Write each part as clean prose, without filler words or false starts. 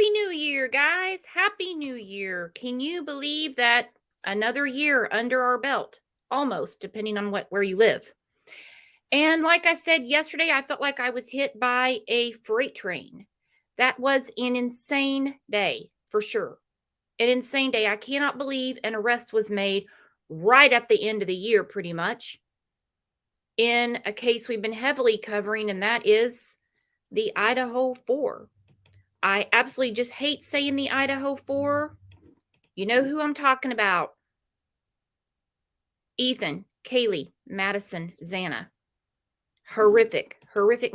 Happy New Year, guys. Happy New Year. Can you believe that another year under our belt? Almost, depending on where you live. And like I said yesterday, I felt like I was hit by a freight train. That was an insane day, for sure. An insane day. I cannot believe an arrest was made right at the end of the year, pretty much, in a case we've been heavily covering, and that is the Idaho 4. I absolutely just hate saying the Idaho 4. You know who I'm talking about. Ethan, Kaylee, Madison, Xana. Horrific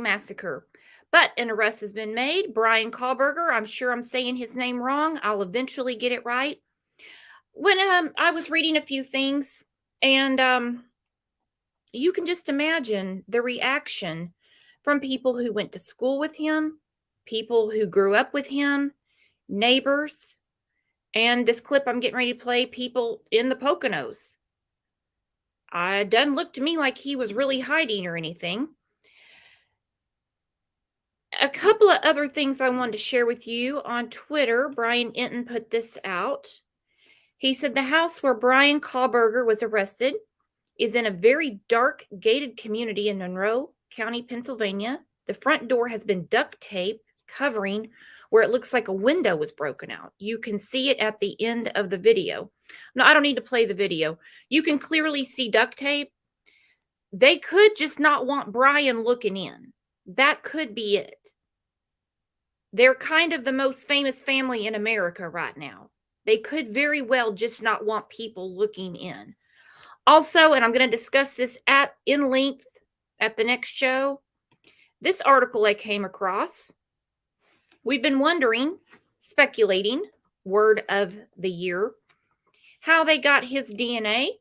massacre. But an arrest has been made. Bryan Kohberger, I'm sure I'm saying his name wrong. I'll eventually get it right. When I was reading a few things, and you can just imagine the reaction from people who went to school with him, people who grew up with him, neighbors, and this clip I'm getting ready to play, people in the Poconos. It doesn't look to me like he was really hiding or anything. A couple of other things I wanted to share with you on Twitter. Brian Enton put this out. He said the house where Bryan Kohberger was arrested is in a very dark, gated community in Monroe County, Pennsylvania. The front door has been duct tape covering where it looks like a window was broken out. You can see it at the end of the video. No, I don't need to play the video. You can clearly see duct tape. They could just not want Bryan looking in. That could be it. They're kind of the most famous family in America right now. They could very well just not want people looking in. Also, and I'm going to discuss this in length at the next show, this article I came across. We've been wondering, speculating, word of the year, how they got his DNA.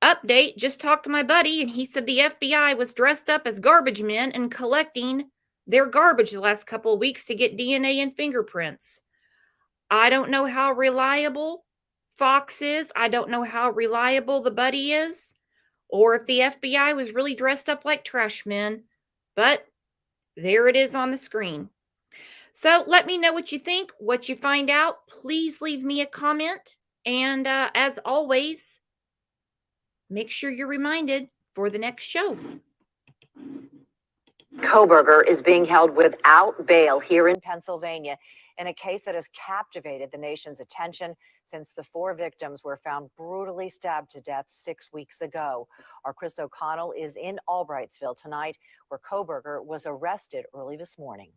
Update, just talked to my buddy, and he said the FBI was dressed up as garbage men and collecting their garbage the last couple of weeks to get DNA and fingerprints. I don't know how reliable Fox is. I don't know how reliable the buddy is, or if the FBI was really dressed up like trash men, but there it is on the screen. So let me know what you think, what you find out. Please leave me a comment. And as always, make sure you're reminded for the next show. Kohberger is being held without bail here in Pennsylvania in a case that has captivated the nation's attention since the 4 victims were found brutally stabbed to death 6 weeks ago. Our Chris O'Connell is in Albrightsville tonight, where Kohberger was arrested early this morning.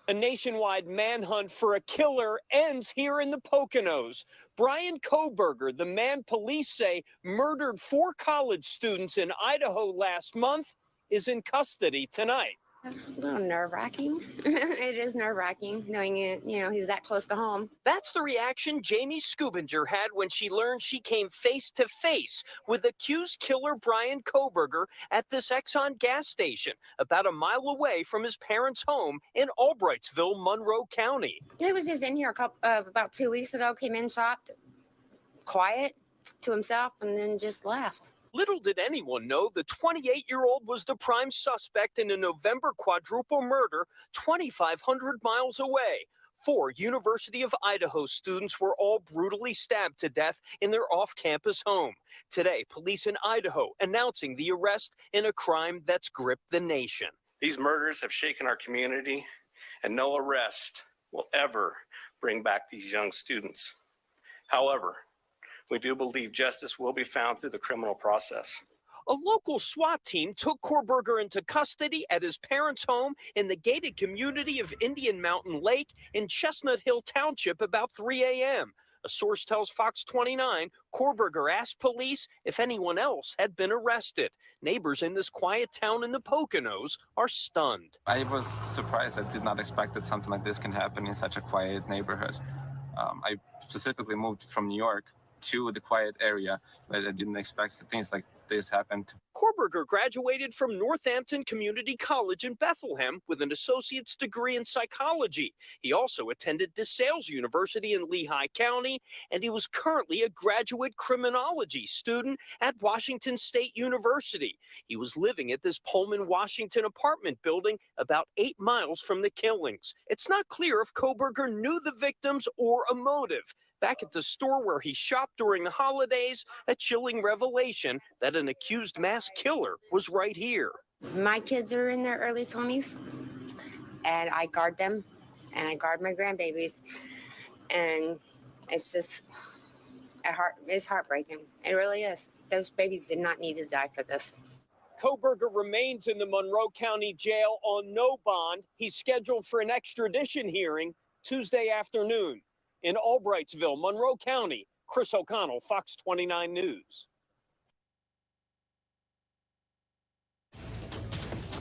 A nationwide manhunt for a killer ends here in the Poconos. Bryan Kohberger, the man police say murdered 4 college students in Idaho last month, is in custody tonight. A little nerve-wracking. It is nerve-wracking knowing it, he's that close to home. That's the reaction Jamie Scubinger had when she learned she came face-to-face with accused killer Bryan Kohberger at this Exxon gas station, about a mile away from his parents' home in Albrightsville, Monroe County. He was just in here about 2 weeks ago, came in, shopped, quiet to himself, and then just left. Little did anyone know the 28-year-old was the prime suspect in a November quadruple murder 2,500 miles away. 4 University of Idaho students were all brutally stabbed to death in their off-campus home. Today, police in Idaho announcing the arrest in a crime that's gripped the nation. These murders have shaken our community, and no arrest will ever bring back these young students. However, we do believe justice will be found through the criminal process. A local SWAT team took Kohberger into custody at his parents' home in the gated community of Indian Mountain Lake in Chestnut Hill Township about 3 a.m. A source tells Fox 29 Kohberger asked police if anyone else had been arrested. Neighbors in this quiet town in the Poconos are stunned. I was surprised. I did not expect that something like this can happen in such a quiet neighborhood. I specifically moved from New York to the quiet area, but I didn't expect things like this happened. Kohberger graduated from Northampton Community College in Bethlehem with an associate's degree in psychology. He also attended DeSales University in Lehigh County, and he was currently a graduate criminology student at Washington State University. He was living at this Pullman, Washington apartment building about 8 miles from the killings. It's not clear if Kohberger knew the victims or a motive. Back at the store where he shopped during the holidays, a chilling revelation that an accused mass killer was right here. My kids are in their early 20s, and I guard them, and I guard my grandbabies, and it's just it's heartbreaking. It really is. Those babies did not need to die for this. Kohberger remains in the Monroe County Jail on no bond. He's scheduled for an extradition hearing Tuesday afternoon. In Albrightsville, Monroe County, Chris O'Connell, Fox 29 News.